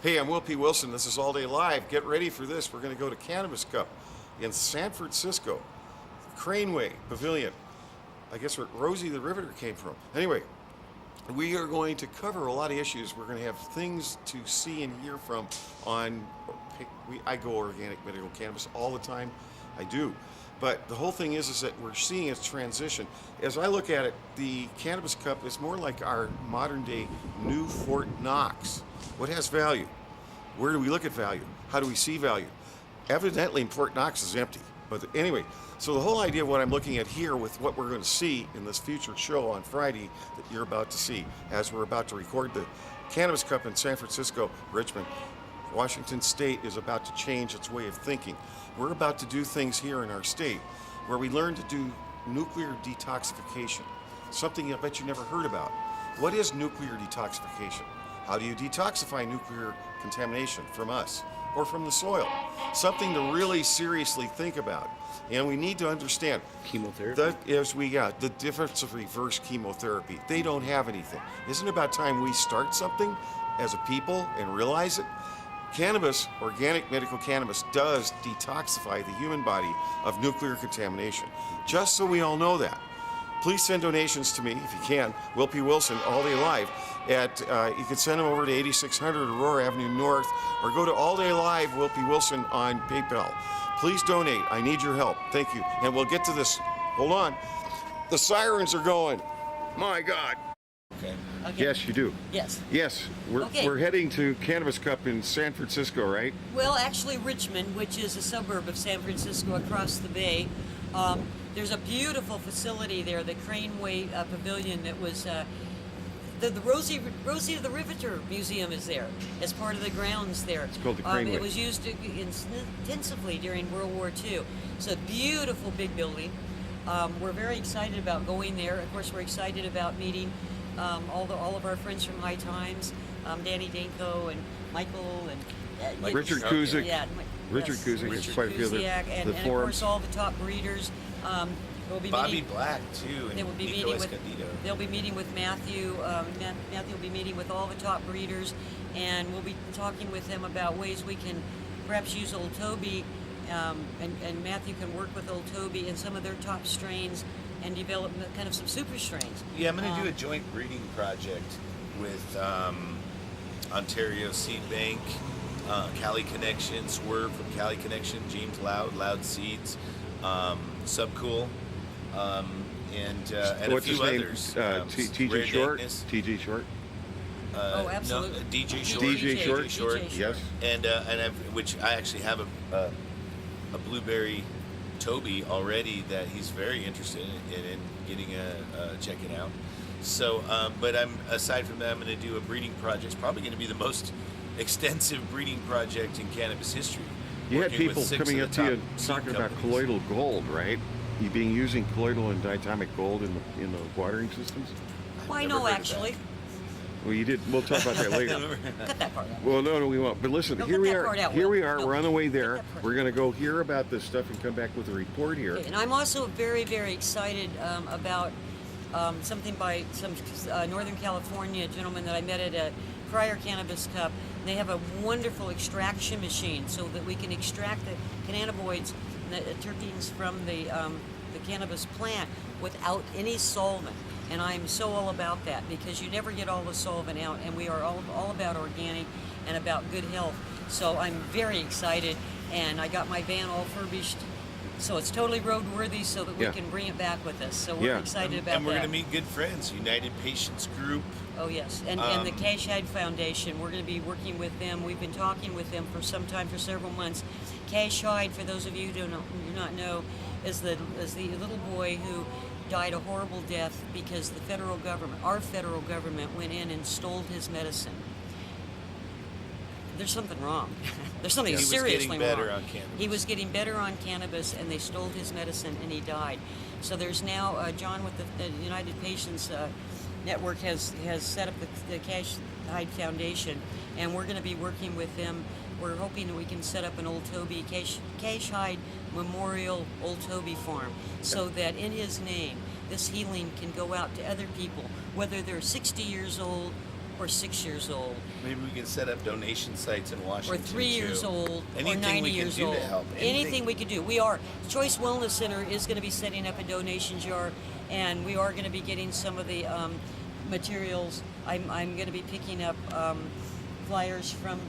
Hey, I'm WillPWilson. This is All Day Live. Get ready for this. We're going to go to Cannabis Cup in San Francisco, Craneway Pavilion. I guess where Rosie the Riveter came from. Anyway, we are going to cover a lot of issues. We're going to have things to see and hear from on. I go organic medical cannabis all the time. I do. But the whole thing is that we're seeing its transition. As I look at it, the Cannabis Cup is more like our modern day new Fort Knox. What has value? Where do we look at value? How do we see value? Evidently, Fort Knox is empty. But anyway, so the whole idea of what I'm looking at here with what we're going to see in this future show on Friday that you're about to see as we're about to record the Cannabis Cup in San Francisco, Richmond, Washington State is about to change its way of thinking. We're about to do things here in our state where we learn to do nuclear detoxification, something I bet you never heard about. What is nuclear detoxification? How do you detoxify nuclear contamination from us or from the soil? Something to really seriously think about. And we need to understand chemotherapy. The difference of reverse chemotherapy. They don't have anything. Isn't it about time we start something as a people and realize it? Cannabis, organic medical cannabis, does detoxify the human body of nuclear contamination. Just so we all know that. Please send donations to me if you can. WillPWilson, All Day Live. You can send them over to 8600 Aurora Avenue North, or go to All Day Live WillPWilson on PayPal. Please donate. I need your help. Thank you. And we'll get to this. Hold on. The sirens are going. My God. Okay. Yes, you do. Yes. Yes, we're heading to Cannabis Cup in San Francisco, right? Well, actually Richmond, which is a suburb of San Francisco across the bay. There's a beautiful facility there, the Craneway Pavilion, that was the Rosie the Riveter Museum is there as part of the grounds there. It's called the Craneway. It was used intensively during World War II. So beautiful big building. We're very excited about going there. Of course, we're excited about meeting all of our friends from High Times, Danny Danko and Michael and Richard Kuzik. Yeah, Richard Kuzik, quite a few of and of course all the top breeders. We'll be Bobby meeting, Black too, and they will be Nico meeting Escondido. They'll be meeting with Matthew. Matthew will be meeting with all the top breeders, and we'll be talking with them about ways we can perhaps use old Toby, and Matthew can work with old Toby and some of their top strains and develop kind of some super strains. Yeah, I'm going to do a joint breeding project with Ontario Seed Bank, Cali Connection, Swerve from Cali Connection, James Loud Seeds, Subcool, and a few others. TJ Short? TJ Short? Absolutely. No, DJ Short. DJ Short, yes. And which I actually have a blueberry Toby already that he's very interested in getting checking out. So, but aside from that, I'm going to do a breeding project. It's probably going to be the most extensive breeding project in cannabis history. You had people coming up to you talking about colloidal gold, right? You being using colloidal and diatomic gold in the watering systems? Why no, actually. Well, you did. We'll talk about that later. Cut that part out. Well, no, we won't. But listen, No, here cut we that are. part out, Here Will. we are. No. We're on the way there. Cut that part We're going to go hear about this stuff and come back with a report here. Okay, and I'm also very, very excited about something by some Northern California gentleman that I met at a prior Cannabis Cup. They have a wonderful extraction machine so that we can extract the cannabinoids and the terpenes from the cannabis plant without any solvent. And I'm so all about that because you never get all the solvent out, and we are all about organic and about good health. So I'm very excited, and I got my van all furbished, so it's totally roadworthy so that we can bring it back with us. So we're excited about that. And we're going to meet good friends, United Patients Group. Oh yes, and the Cash Hide Foundation, we're going to be working with them. We've been talking with them for some time, for several months. Cash Hide, for those of you who do not know, is the little boy who died a horrible death because the federal government, our federal government, went in and stole his medicine. There's something wrong. There's something seriously wrong. He was getting better on cannabis, and they stole his medicine, and he died. So there's now John with the United Patients Network has set up the Cash Hide Foundation, and we're going to be working with them. We're hoping that we can set up an Old Toby, Cash Hide Memorial Old Toby Farm, so that in his name, this healing can go out to other people, whether they're 60 years old or 6 years old, Maybe we can set up donation sites in or Washington 3 years too. old, Anything or 90 we can years do old. to help. Anything we could do. We are. Choice Wellness Center is going to be setting up a donation jar, and we are going to be getting some of the materials. I'm going to be picking up flyers from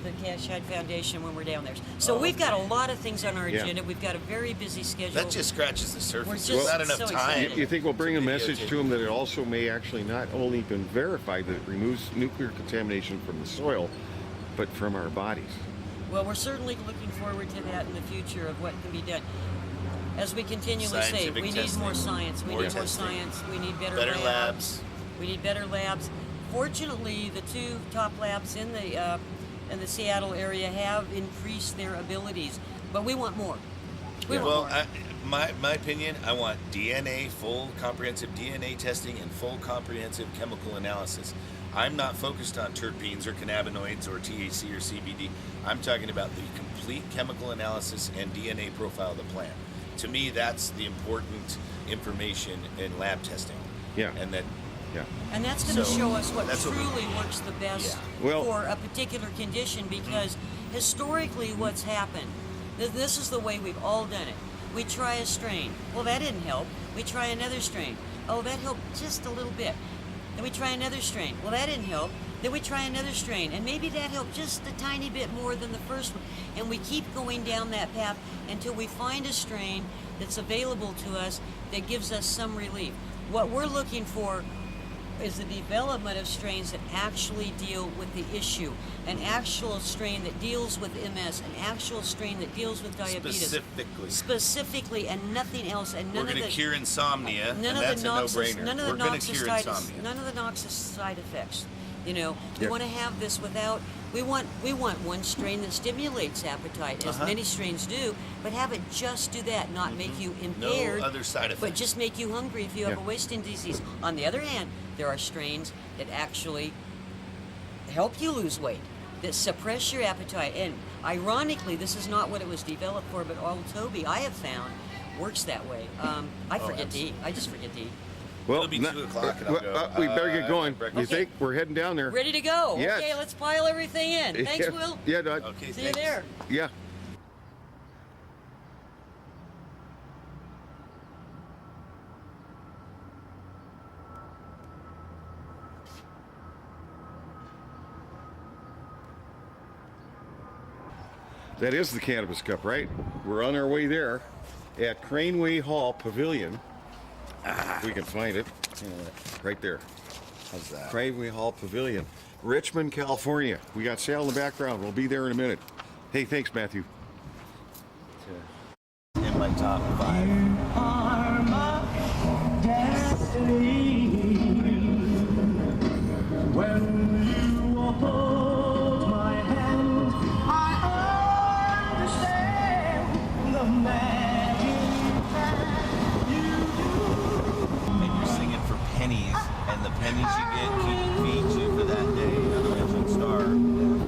the Cash Hide Foundation when we're down there. So we've got a lot of things on our agenda. We've got a very busy schedule. That just scratches the surface. We're There's just not enough so time. excited. You think we'll bring a message videotape. to them that it also may actually not only been verified that it removes nuclear contamination from the soil, but from our bodies? Well, we're certainly looking forward to that in the future of what can be done. As we continually say, Scientific we need more testing, science. We more need more testing. science. We need better labs. We need better labs. Fortunately, the two top labs in the Seattle area have increased their abilities, but we want more. We want more. My opinion, I want DNA, full comprehensive DNA testing and full comprehensive chemical analysis. I'm not focused on terpenes or cannabinoids or THC or CBD. I'm talking about the complete chemical analysis and DNA profile of the plant. To me, that's the important information in lab testing. Yeah. And that Yeah. And that's going to So, show us what that's what we- truly works the best Well- for a particular condition, because historically what's happened, this is the way we've all done it. We try a strain. Well, that didn't help. We try another strain. Oh, that helped just a little bit. Then we try another strain. Well, that didn't help. Then we try another strain, and maybe that helped just a tiny bit more than the first one. And we keep going down that path until we find a strain that's available to us that gives us some relief. What we're looking for is the development of strains that actually deal with the issue. An actual strain that deals with MS, an actual strain that deals with diabetes. Specifically, and nothing else. And we're none of going the to cure insomnia, and that's a no-brainer. None of We're the going to cure noxious insomnia. none of the noxious side effects. You know, we Yeah. want to have this without. We want one strain that stimulates appetite, as many strains do, but have it just do that, not make you impaired. No other side But effects. just make you hungry if you have Yeah. a wasting disease. On the other hand, there are strains that actually help you lose weight, that suppress your appetite. And ironically, this is not what it was developed for, but old Toby, I have found, works that way. I forget to eat. I just forget to eat. Well, It'll be 2 o'clock and I'll go, we better get going. breakfast. You think we're heading down there? Ready to go. Yes. Okay, let's pile everything in. Thanks, Yeah. Will. Yeah, Doug. Okay, See thanks. you there. Yeah. That is the Cannabis Cup, right? We're on our way there at Craneway Hall Pavilion. If we can find it. Right there. How's that? Craneway Hall Pavilion, Richmond, California. We got Sal in the background. We'll be there in a minute. Hey, thanks, Matthew. In my top 5. Are my destiny. When you hold my hand, I understand the magic that you do. And you're singing for pennies, and the pennies you get feeds you for that day. In other words, you starve. Your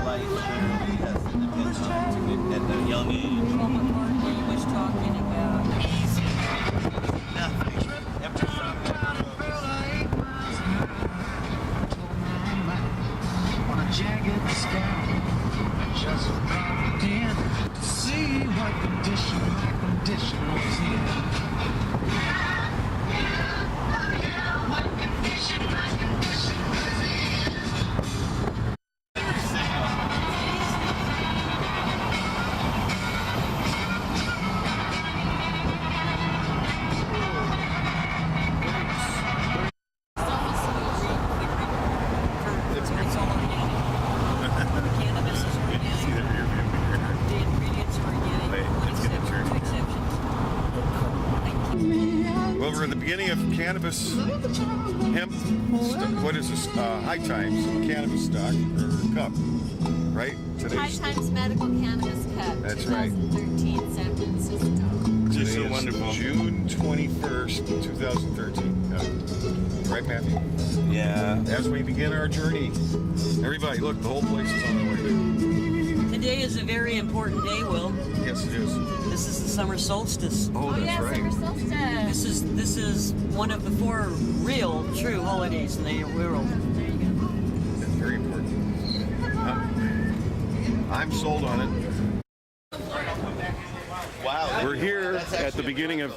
life literally has to depend on it at a young age. Paul McCartney was talking about. Nothing. Every song. On a jagged sky, just dropped in to see what condition my condition was in. It's all organic. The cannabis is organic. The ingredients are organic. Wait, let's get except a turn. two exceptions. Well, we're at the beginning of cannabis hemp. What is this? High Times Cannabis Stock or Cup, right? High Today's Times Medical Cannabis Cup, That's right. 2013, San Francisco. today so is wonderful. June 21st, 2013. Right, Matthew? Yeah. As we begin our journey, everybody, look, the whole place is on the way. Today is a very important day, Will. Yes, it is. This is the summer solstice. Oh, that's yeah, right. summer solstice. This is one of the 4 real, true holidays in the world. There you I'm sold on it. Wow. We're here That's at the actually beginning of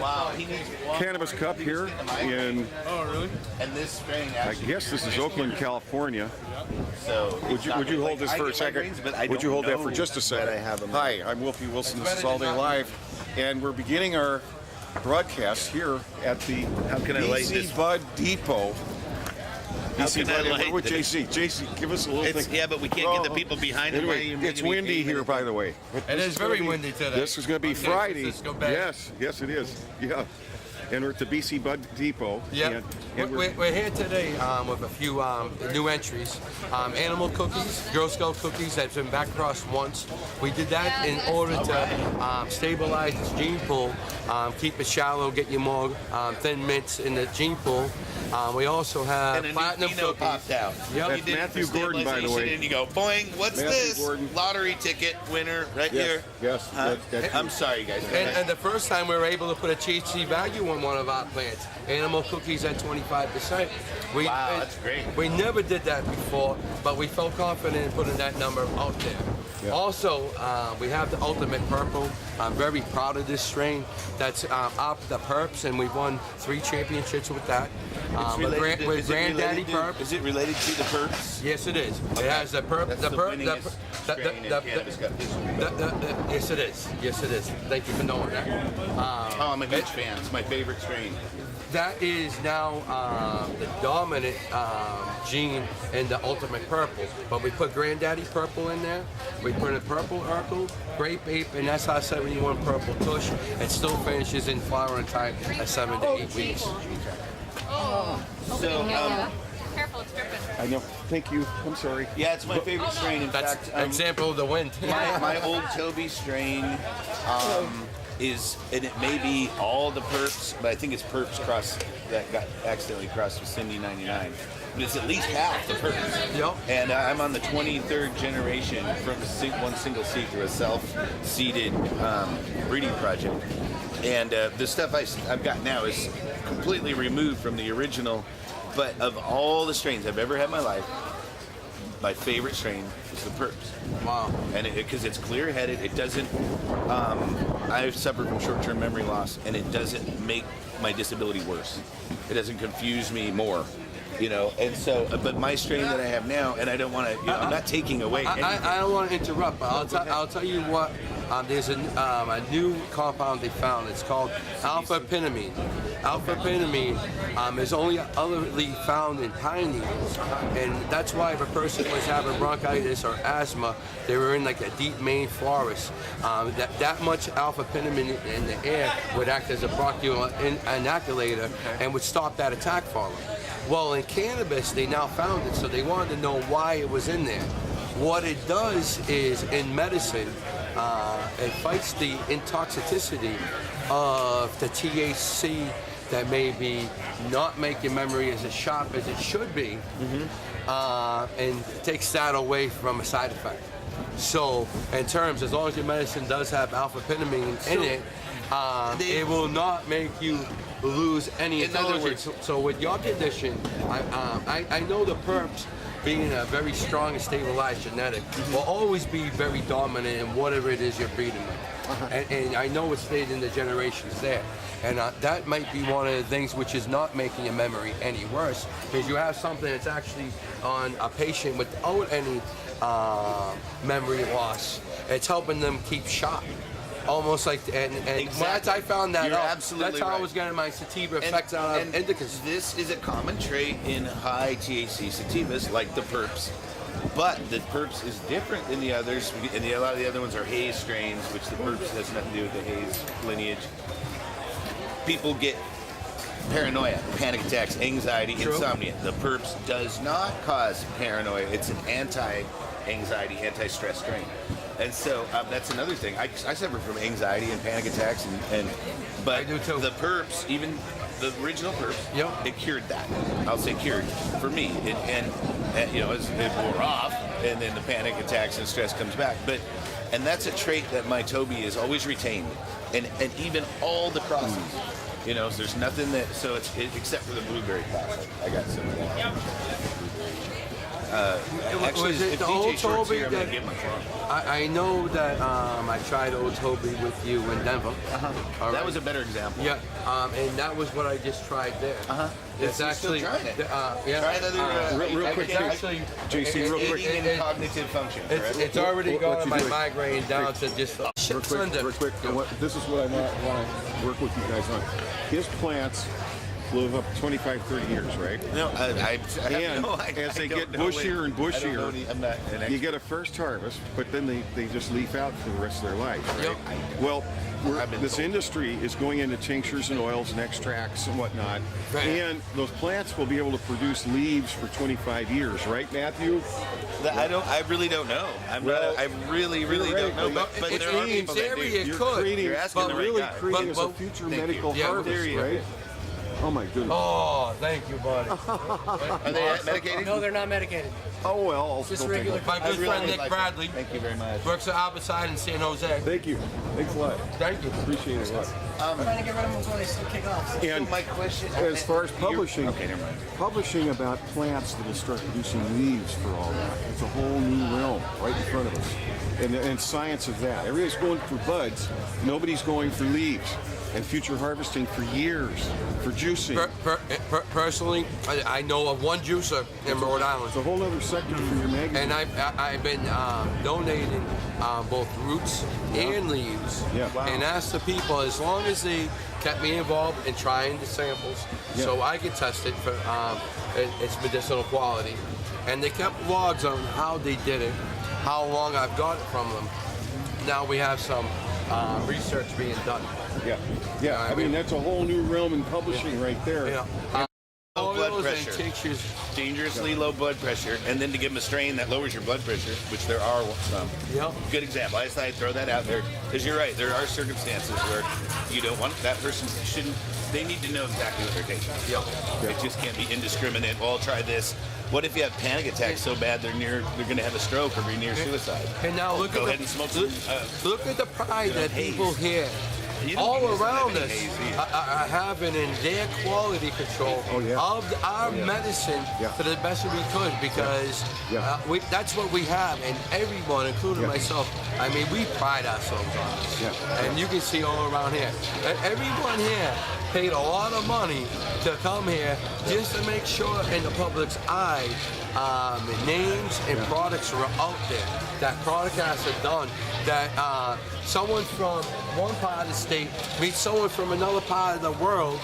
Wow. He needs one. Cannabis Cup here in, And this strain I actually. guess this is Oakland, California. So Would you hold this for a second? Would you hold that for just a second? I have them. Hi, I'm WillPWilson. This is All Day Live, and we're beginning our broadcast here at the How can I light BC this? Bud Depot. BC can I Bud. light With this? JC. JC, give us a little It's, thing. yeah, but we can't get the people behind it. Anyway, it's windy here, by the way. It is very windy today. This is going to be On San Friday. Francisco Bay. Yes, it is. Yeah. And we're at the BC Bud Depot. Yeah, And we're here today with a few new entries. Animal cookies, Girl Scout cookies that's been back across once. We did that in order to stabilize this gene pool, keep it shallow, get you more thin mints in the gene pool. We also have And a platinum new Pinot cookies. popped out. Yep. That's You did it Mathew for Gordon, by the way. stabilization, And you go, boing, what's Mathew this? Gordon. Lottery ticket winner right here. Yes. Huh? That's I'm sorry, guys. Go ahead. And the first time we were able to put a THC value on one of our plants, animal cookies at 25%. Wow, that's great. We never did that before, but we felt confident in putting that number out there. Yeah. Also, we have the Ultimate Purple. I'm very proud of this strain. That's up the Perps, and we've won 3 championships with that. With Granddaddy Perp. Is it related to the Perps? Yes, it is. It has the perp. That's the the perp. winningest strain in Cannabis Cup history. Yes, it is. Yes, it is. Thank you for knowing that. Oh, I'm a huge fan. It's my favorite strain. That is now the dominant gene in the Ultimate Purple. But we put Granddaddy Purple in there. We put a Purple Urkel, Grape Ape, and SR71 Purple Tush. It still finishes in flowering time at 7 to 8 weeks. So, Careful, it's dripping. I know. Thank you. I'm sorry. yeah, it's my favorite strain. In That's fact, an example of the wind. my old Toby strain is, and it may be all the Perps, but I think it's Perps cross that got accidentally crossed with Cindy 99. But it's at least half the Perps. Yep. And I'm on the 23rd generation from one single seed to a self-seeded breeding project. And the stuff I've got now is completely removed from the original. But of all the strains I've ever had in my life, my favorite strain is the Perps. Wow. And because it's clear-headed, it doesn't. I've suffered from short-term memory loss, and it doesn't make my disability worse. It doesn't confuse me more, you know. And so, but my strain that I have now, and I don't want to. You know, I'm not taking away. anything. I don't want to interrupt, but I'll tell you what. There's a new compound they found. It's called alpha-pinamine. Alpha-pinamine is only otherly found in pine needles, and that's why if a person was having bronchitis or asthma, they were in like a deep Maine forest. That much alpha-pinamine in the air would act as a bronchial inoculator and would stop that attack for them. Well, in cannabis, they now found it, so they wanted to know why it was in there. What it does is, in medicine, it fights the intoxicity of the THC that may be not making memory as sharp as it should be, and takes that away from a side effect. So, in terms, as long as your medicine does have alpha-pinamine in it, it will not make you lose any In other intelligence. words- So with your condition, I know the Perps, being a very strong and stabilized genetic, will always be very dominant in whatever it is you're breeding with. And I know it's stayed in the generations there. And that might be one of the things which is not making your memory any worse, because you have something that's actually on a patient without any memory loss. It's helping them keep sharp. Almost like, and Exactly. once I found that You're out, absolutely that's how I right. was getting my sativa effects out of indicas. This is a common trait in high THC sativas, like the Perps. But the Perps is different than the others, and a lot of the other ones are haze strains, which the Perps has nothing to do with the haze lineage. People get paranoia, panic attacks, anxiety, insomnia. The Perps does not cause paranoia. It's an anti-anxiety, anti-stress strain. And so that's another thing. I suffer from anxiety and panic attacks, but I do too. the Perps, even the original Perps, Yep. it cured that. I'll say cured for me. And you know, it wore off, and then the panic attacks and stress comes back. And that's a trait that my Toby has always retained, and even all the crosses. You know, so there's nothing that, so it's except for the blueberry class. I got some of that. Actually, Was it if the DJ old Short's Toby here, I'm gonna that- give him a call. I know that I tried Old Toby with you in Denver. All That right? was a better example. Yeah, and that was what I just tried there. It's You're still actually trying it. yeah. Try another. real quick, It's actually JC, real quick. Aiding in cognitive function. Correct? It's already What gone you my doing? migraine down to just Real quick. This is what I want to work with you guys on. His plants live up 25, 30 years, right? No, I have And no idea. as they I don't get know. bushier and I don't bushier, know I'm not an expert. you get a first harvest, but then they just leaf out for the rest of their life, right? Yep. Well, I've been this told. industry is going into tinctures and oils and extracts and whatnot, Right. and those plants will be able to produce leaves for 25 years, right, Matthew? I really don't know. Well, I really don't know. But in there are in people that theory, do. it You're could. creating, You're asking but the right really guy. creating But- a future thank you. medical Yeah, harvest, there you go. right? Oh my goodness. Oh, thank you, buddy. Are they medicated? No, they're not medicated. Oh well. Just go take regular- it. My good friend Nick Bradley Thank you very much. works at Albert in San Jose. Thank you. Thanks a lot. Thank you. Appreciate it a lot. Trying to get rid of them before they still kick off. And My question. as far as publishing, Okay, never mind. publishing about plants that will start producing leaves for all that, it's a whole new realm right in front of us. And science of that. Everybody's going for buds. Nobody's going for leaves. And future harvesting for years, for juicing. Personally, I know of one juicer in Rhode Island. It's a whole other sector for your magazine. And I've been donating both roots and leaves, Yeah. Wow. and asked the people as long as they kept me involved in trying the samples, Yeah. so I could test it for its medicinal quality, and they kept logs on how they did it, how long I've got it from them. Now we have some research being done. Yeah. I mean, that's a whole new realm in publishing right there. Yeah. Low blood Oils and pressure. tinctures. Dangerously low blood pressure, and then to give them a strain that lowers your blood pressure, which there are some. Yep. Good example. I just thought I'd throw that out there because you're right. There are circumstances where you don't want that person shouldn't. They need to know exactly what they're taking. Yep. It just can't be indiscriminate. Well, I'll try this. What if you have panic attacks so bad they're going to have a stroke or be near suicide? And now look Go at ahead and smoke some. look at the pride that haze. people here You don't all need to around have us any haze are having in their quality control of our medicine to the best we could, because that's what we have, and everyone, including myself, I mean, we pride ourselves on this. And you can see all around here, everyone here paid a lot of money to come here just to make sure in the public's eye names and products are out there, that product has it done, that someone from one part of the state meets someone from another part of the world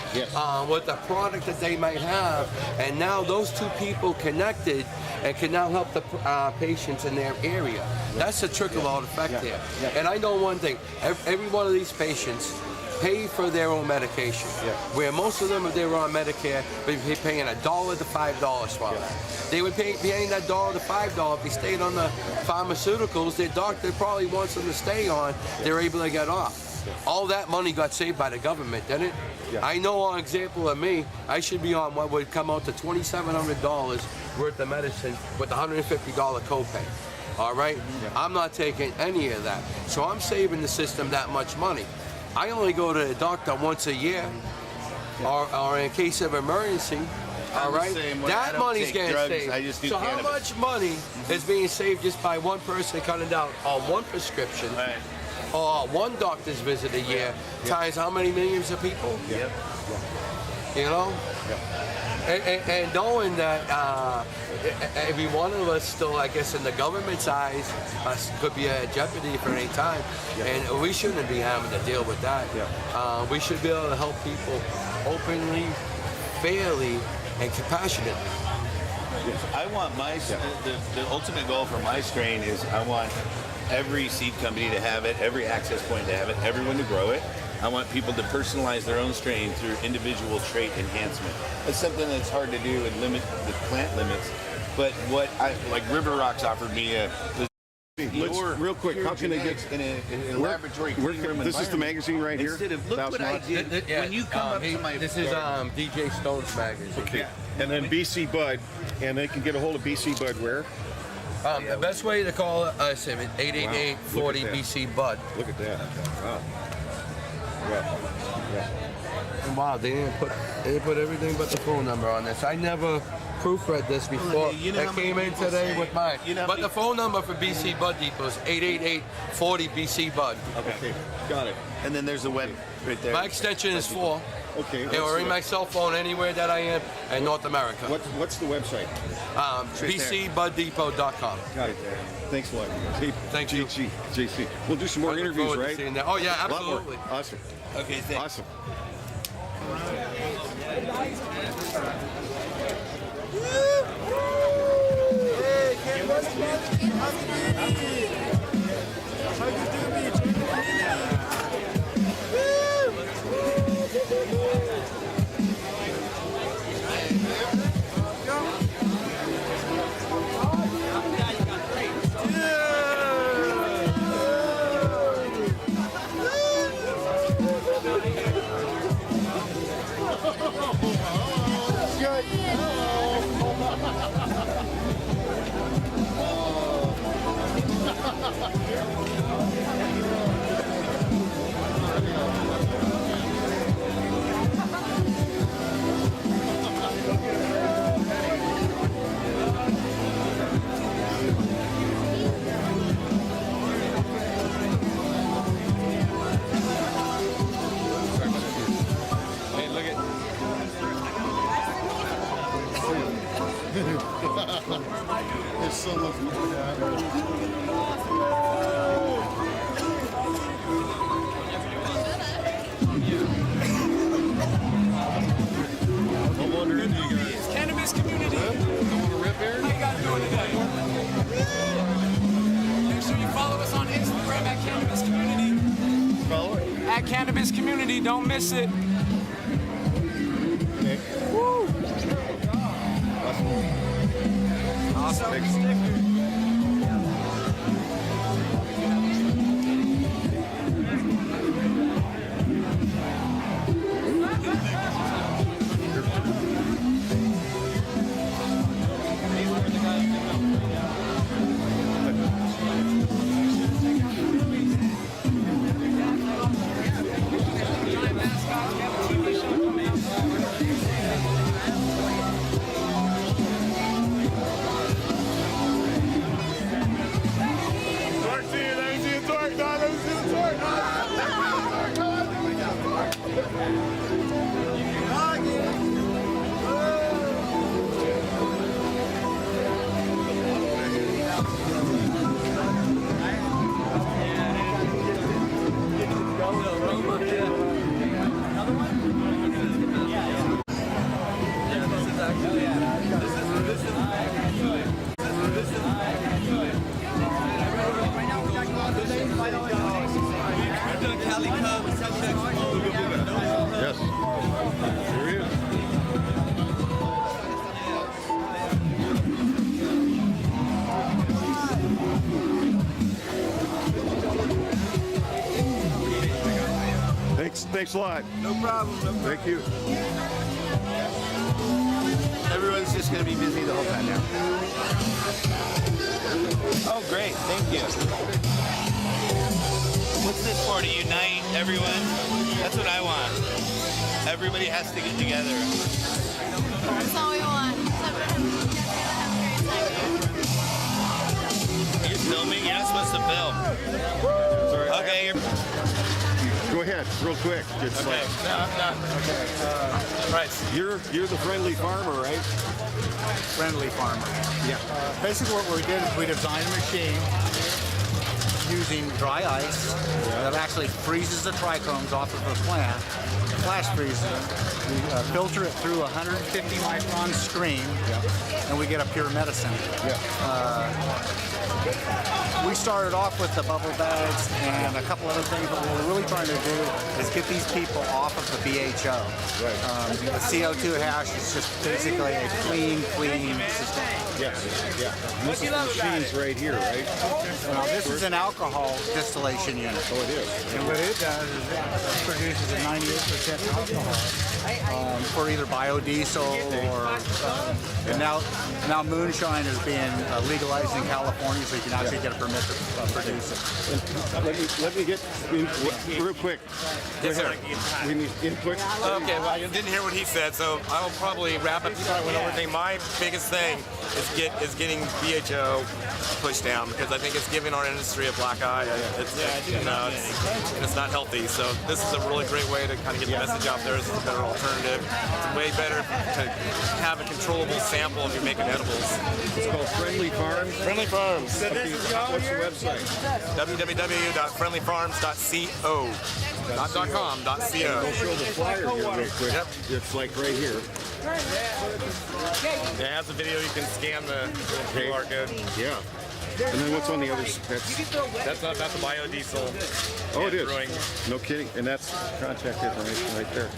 with a product that they might have, and now those two people connected and can now help the patients in their area. That's a trickle-out effect here. And I know one thing, every one of these patients pay for their own medication. Where most of them, if they were on Medicare, would be paying $1 to $5 for it. They would be paying that $1 to $5 if they stayed on the pharmaceuticals their doctor probably wants them to stay on, they're able to get off. All that money got saved by the government, didn't it? I know, an example of me, I should be on what would come out to $2,700 worth of medicine with a $150 copay. All right? I'm not taking any of that. So I'm saving the system that much money. I only go to the doctor once a year, or in case of emergency. All right, that money's getting saved. I just do so cannabis. how much money is being saved just by one person cutting down on one prescription, or one doctor's visit a year, times how many millions of people? You know? And knowing that every one of us still, I guess, in the government's eyes, could be at jeopardy for any time, and we shouldn't be having to deal with that. We should be able to help people openly, fairly, and compassionately. I want the ultimate goal for my strain is I want every seed company to have it, every access point to have it, everyone to grow it. I want people to personalize their own strain through individual trait enhancement. That's something that's hard to do and limit the plant limits. But what River Rocks offered me Real quick, how can they get in a laboratory clean room This is the magazine right here. Instead of look what I did when you come up to my This is DJ Stone's magazine. Okay. And then BC Bud, and they can get a hold of BC Bud where? The best way to call us is 888-40-BC-BUD. Look at that. Wow. Wow, they didn't put everything but the phone number on this. I never proofread this before. Okay, you know It how many came in people today say- with mine. you know how But many- the phone number for BC Bud Depot is 888-40-BC-BUD. Okay, got it. And then there's a web right there. My extension is 4. Okay. It will ring my cell phone anywhere that I am in North America. What's the website? BCBudDepot.com. Got it. Thanks a lot. Hey, Thank you. JC. We'll do some more I look interviews, forward to right? seeing that. Oh, yeah, A lot more. absolutely. Awesome. Okay, thanks. Awesome. Hey, look at. There's so much. I'm wondering, you guys. Cannabis community. Don't want to rip here? How you guys doing today? Make sure you follow us on Instagram at Cannabis Community. Follow it. At Cannabis Community, don't miss it. Okay. Woo! Awesome. Thanks. Yes. Here he is. Thanks a lot. No problem. Thank you. Everyone's just going to be busy the whole time now. Oh, great. Thank you. What's this for? To unite everyone? That's what I want. Everybody has to get together. That's all we want. Are you filming? You're not supposed to film. Sorry. Okay, you're... Go ahead, real quick. It's Okay. like Right. you're the friendly farmer, right? Friendly farmer. Yeah. Basically what we did is we designed a machine using dry ice that actually freezes the trichomes off of the plant, flash freezes it. We filter it through a 150 micron screen, and we get a pure medicine. We started off with the bubble bags and a couple other things, but what we're really trying to do is get these people off of the BHO. Right. The CO2 hash is just basically a clean system. Yeah. This is the machines right here, right? Now, this is an alcohol distillation unit. Oh, it is. And what it does is it produces a 98% percent alcohol for either biodiesel or and now moonshine is being legalized in California, so you can actually get a permit to produce it. Let me get in, real quick. Yes, sir. We need input. Okay, well, I didn't hear what he said, so I will probably wrap up with everything. My biggest thing is getting BHO pushed down, because I think it's giving our industry a black eye. It's not healthy. So this is a really great way to kind of get the message out there. This is a better alternative. It's way better to have a controllable sample if you're making edibles. It's called Friendly Farms. Friendly Farms. So what's the website? www.friendlyfarms.co. Not .com, .co. We'll show the flyer here real quick. Yep. It's like right here. It has a video. You can scan the QR code. Yeah. And then what's on the other? That's the biodiesel. Oh, it is. Brewing. No kidding. And that's contact information right there.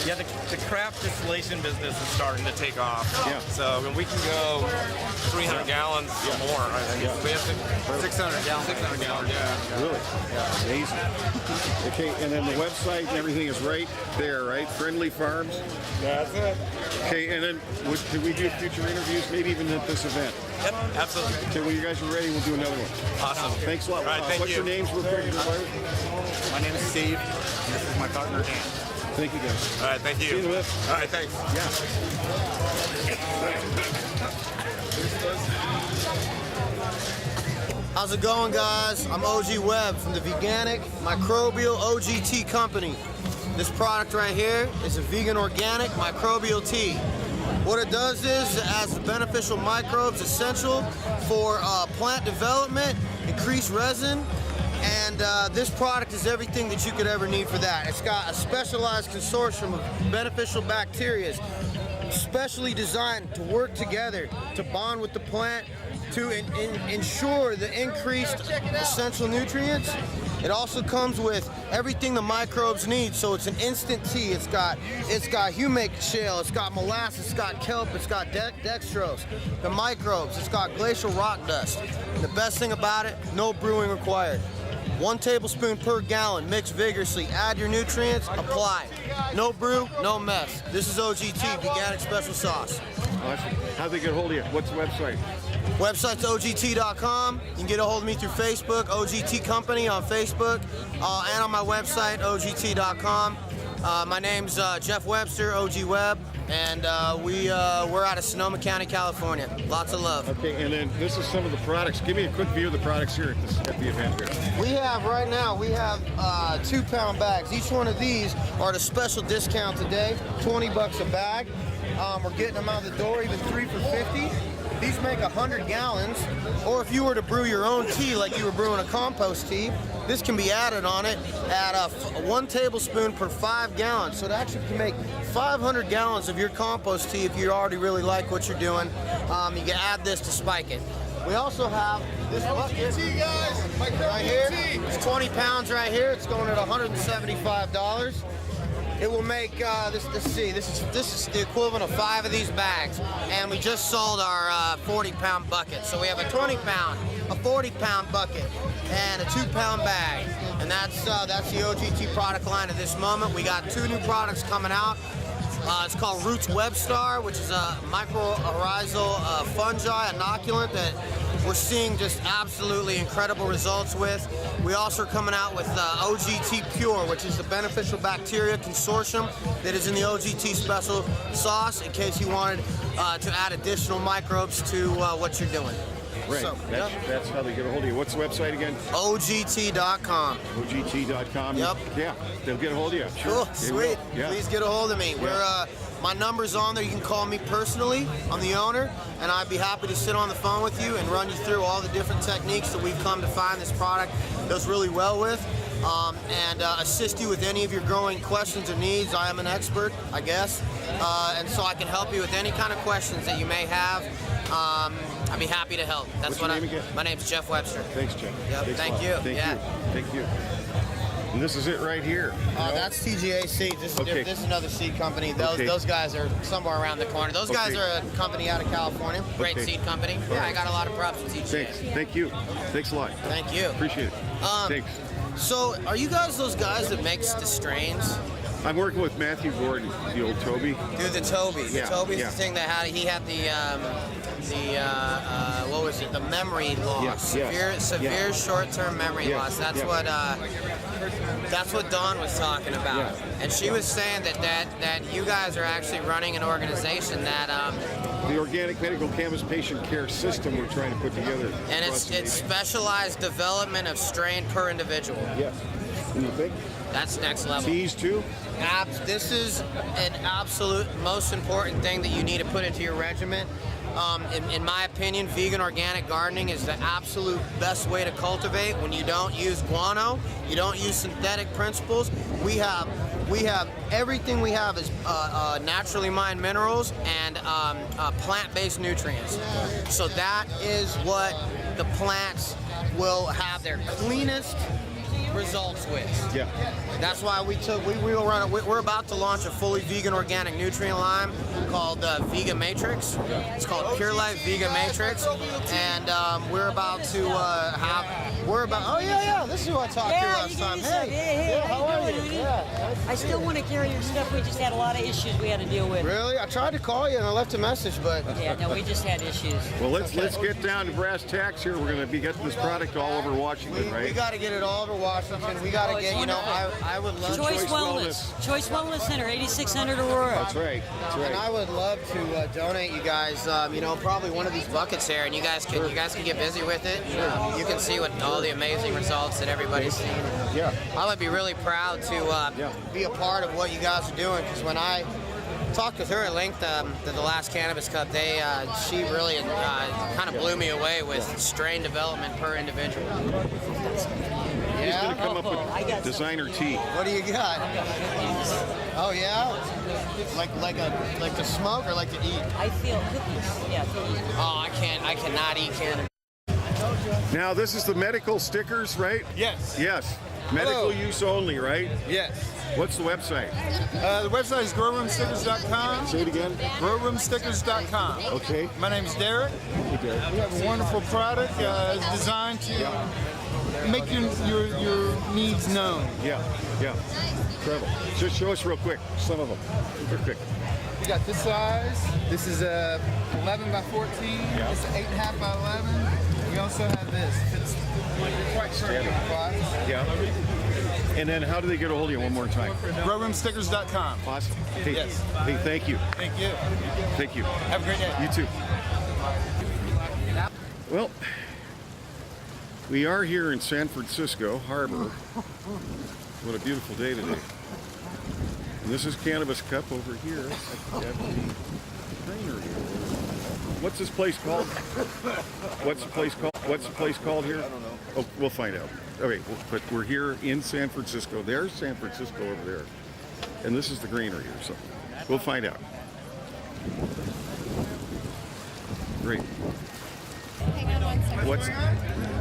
Yeah, the craft distillation business is starting to take off. Yeah. So we can go 300 gallons or more. I think. We have 600 gallons. 600 gallons. Yeah. Really? Yeah. Amazing. Okay, and then the website and everything is right there, right? Friendly Farms. That's it. Okay, and then could we do future interviews, maybe even at this event? Yep, absolutely. Okay, when you guys are ready, we'll do another one. Awesome. Thanks a lot. All right, thank What's you. your names real quick? My name is Steve, and this is my partner Dan. Thank you, guys. All right, thank you. See you in a bit. All right, thanks. How's it going, guys? I'm OG Webb from the Veganic Microbial OGT Company. This product right here is a vegan organic microbial tea. What it does is it adds the beneficial microbes essential for plant development, increased resin, and this product is everything that you could ever need for that. It's got a specialized consortium of beneficial bacteria, specially designed to work together to bond with the plant to ensure the increased essential nutrients. It also comes with everything the microbes need, so it's an instant tea. It's got humic shale, it's got molasses, it's got kelp, it's got dextrose. The microbes, it's got glacial rock dust. The best thing about it, no brewing required. 1 tablespoon per gallon, mix vigorously, add your nutrients, apply. No brew, no mess. This is OGT, Veganic Special Sauce. Awesome. How do they get a hold of you? What's the website? Website's OGT.com. You can get a hold of me through Facebook, OGT Company on Facebook, and on my website, OGT.com. My name's Jeff Webster, OG Webb, and we're out of Sonoma County, California. Lots of love. Okay, and then this is some of the products. Give me a quick view of the products here at the event here. We have, right now, 2-pound bags. Each one of these are at a special discount today, 20 bucks a bag. We're getting them out the door, even 3 for 50. These make 100 gallons, or if you were to brew your own tea like you were brewing a compost tea, this can be added on it at 1 tablespoon per 5 gallons. So it actually can make 500 gallons of your compost tea if you already really like what you're doing. You can add this to spike it. We also have this bucket right here. It's 20 pounds right here. It's going at $175. It will make this is the equivalent of 5 of these bags, and we just sold our 40-pound bucket. So we have a 20-pound, a 40-pound bucket, and a 2-pound bag, and that's the OGT product line at this moment. We got 2 new products coming out. It's called Roots Webstar, which is a mycorrhizal fungi inoculant that we're seeing just absolutely incredible results with. We also are coming out with OGT Pure, which is the beneficial bacteria consortium that is in the OGT special sauce in case you wanted to add additional microbes to what you're doing. Right, So, that's how they get a hold of you. What's the website again? OGT.com. OGT.com. Yep. Yeah, they'll get a hold of you. Sure. Cool, sweet. Yeah. Please get a hold of me. Yeah. My number's on there. You can call me personally. I'm the owner, and I'd be happy to sit on the phone with you and run you through all the different techniques that we've come to find this product does really well with, and assist you with any of your growing questions or needs. I am an expert, I guess, and so I can help you with any kind of questions that you may have. I'd be happy to help. What's your name again? My name's Jeff Webster. Thanks, Jeff. Yep, Thanks thank a lot. you. Thank you. And this is it right here. That's TGA Seeds. This is, Okay. this is another seed company. Those guys are somewhere around the corner. Those guys are a company out of California. Great seed company. Yeah, I got a lot of props to TGA. Thanks. Thank you. Thanks a lot. Thank you. Appreciate it. Thanks. So, are you guys those guys that makes the strains? I'm working with Mathew Gordon, the old Toby. Do the Toby. Yeah, The Toby's yeah. the thing that he had what was it? The memory loss. Yeah, Severe short-term memory Yeah, loss. That's yeah. what Dawn was talking about. Yeah. And she was saying that you guys are actually running an organization that The organic medical cannabis patient care system we're trying to put together. and across the it's nation. specialized development of strain per individual. Yes. And you think? That's next level. Teas too? This is an absolute most important thing that you need to put into your regimen. In my opinion, vegan organic gardening is the absolute best way to cultivate when you don't use guano, you don't use synthetic principles. We have everything we have is naturally mined minerals and plant-based nutrients. So that is what the plants will have their cleanest results with. Yeah. That's why we're about to launch a fully vegan organic nutrient line called Vegan Matrix. It's called Pure Life Vegan Matrix, and we're about to oh yeah, this is who I talked to last time. Hey, how are you? Yeah. I still want to carry your stuff. We just had a lot of issues we had to deal with. Really? I tried to call you and I left a message, but Yeah, no, we just had issues. Well, let's get down to brass tacks here. We're going to be getting this product all over Washington, we right? got to get it all over Washington. We got to get, I would love Choice to. Wellness. Choice Wellness Center, 8600 Aurora. That's right. That's And right. I would love to donate you guys, probably one of these buckets here, and you guys can get busy with it. You can see what all the amazing results that everybody's seen. Yeah. I would be really proud to be a part of what you guys are doing, because when I talked with her at length at the last Cannabis Cup, she really kind of blew me away with strain development per individual. He's going to come up with designer tea. What do you got? Oh yeah, like to smoke or like to eat? I feel cookies. Yeah, to eat. Oh, I cannot eat cannabis. Now, this is the medical stickers, right? Yes. Yes. Medical use only, right? Yes. What's the website? The website is growroomstickers.com. Say it again. Growroomstickers.com. Okay. My name is Derek. We have a wonderful product designed to make your needs known. Yeah. Incredible. Just show us real quick, some of them. Real quick. We got this size. This is 11 by 14. Yeah. It's 8.5 by 11. We also have this. It's quite circular. Yeah. And then how do they get a hold of you one more time? Growroomstickers.com. Awesome. Hey, Yes. Hey, thank you. Thank you. Thank you. Have a great day. You too. Well, we are here in San Francisco Harbor. What a beautiful day today. And this is Cannabis Cup over here at the trainer here. What's this place called? What's the place called here? I don't know. Oh, we'll find out. Okay, but we're here in San Francisco. There's San Francisco over there. And this is the greenery or something. We'll find out. Great.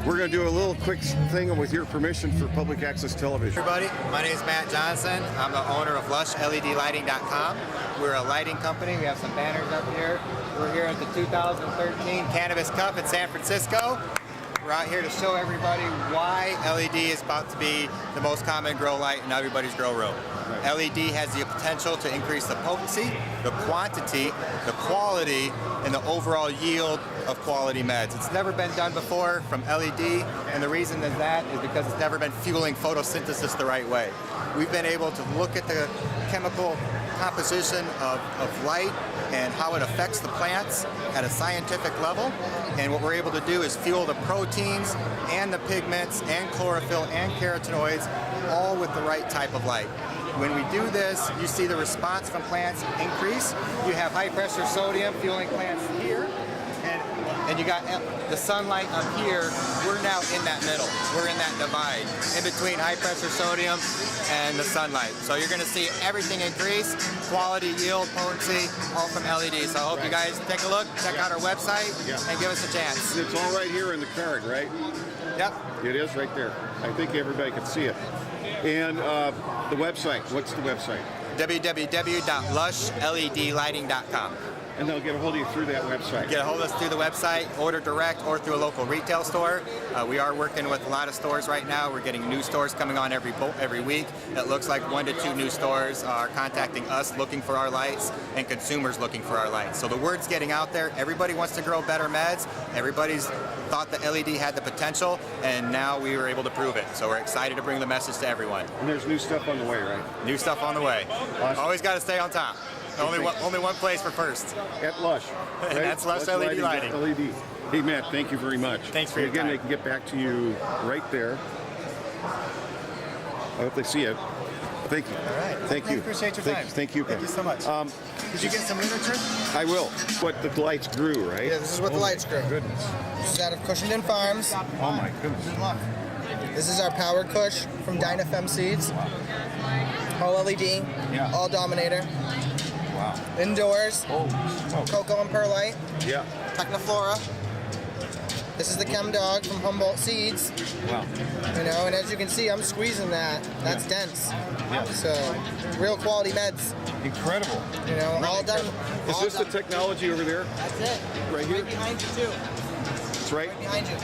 We're going to do a little quick thing with your permission for public access television. Everybody, my name is Matt Johnson. I'm the owner of LushLEDlighting.com. We're a lighting company. We have some banners up here. We're here at the 2013 Cannabis Cup in San Francisco. We're out here to show everybody why LED is about to be the most common grow light in everybody's grow room. Right. LED has the potential to increase the potency, the quantity, the quality, and the overall yield of quality meds. It's never been done before from LED, and the reason that is because it's never been fueling photosynthesis the right way. We've been able to look at the chemical composition of light and how it affects the plants at a scientific level, and what we're able to do is fuel the proteins and the pigments and chlorophyll and carotenoids all with the right type of light. When we do this, you see the response from plants increase. You have high pressure sodium fueling plants here, and you got the sunlight up here. We're now in that middle. We're in that divide in between high pressure sodium and the sunlight. So you're going to see everything increase, quality, yield, potency, all from LED. So I hope you guys take a look, check out our website, and give us a chance. It's all right here in the card, right? Yep. It is right there. I think everybody can see it. And the website, what's the website? www.lushledlighting.com. And they'll get a hold of you through that website. Get a hold of us through the website, order direct, or through a local retail store. We are working with a lot of stores right now. We're getting new stores coming on every week. It looks like 1 to 2 new stores are contacting us looking for our lights and consumers looking for our lights. So the word's getting out there. Everybody wants to grow better meds. Everybody's thought the LED had the potential, and now we were able to prove it. So we're excited to bring the message to everyone. And there's new stuff on the way, right? New stuff on the way. Awesome. Always got to stay on top. Only one place for first. At Lush. Right? And that's Lush LED Lighting. LED. Hey, Matt, thank you very much. Thanks for your Again, time. they can get back to you right there. I hope they see it. Thank you. All right. Thank you. Appreciate your Thank time. you. Thank you. Thank you so much. Did you get some literature? I will. What the lights grew, right? Yeah, this is what the lights grew. Goodness. This is out of Cushington Farms. Oh my goodness. Good luck. This is our powered Kush from Dynafem Seeds. All LED, all Dominator. Wow. Indoors, Cocoa and Perlite, Yeah. Technoflora. This is the Chem Dog from Humboldt Seeds. Wow. You know, and as you can see, I'm squeezing that. That's dense. Yeah. So, real quality meds. It You know, all done. Is all this the done. technology over there? That's it. Right here? Right behind you too. It's right Behind you.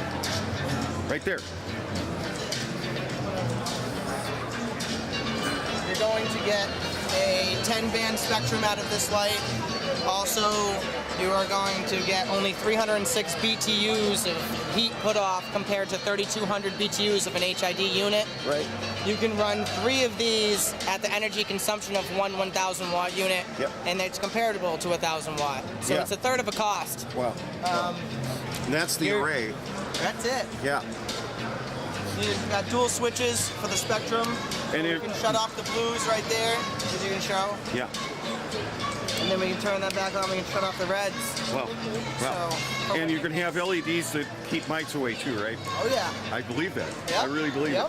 right there. You're going to get a 10-band spectrum out of this light. Also, you are going to get only 306 BTUs of heat put off compared to 3,200 BTUs of an HID unit. Right. You can run 3 of these at the energy consumption of one 1,000 watt unit, and it's comparable to 1,000 watt. So it's a third of a cost. Wow. And that's the array. That's it. Yeah. You've got dual switches for the spectrum. And you can shut off the blues right there, as you can show. Yeah. And then we can turn that back on, we can shut off the reds. Wow. Wow. And you can have LEDs that keep mites away too, right? Oh yeah. I believe that. Yep. I really believe it.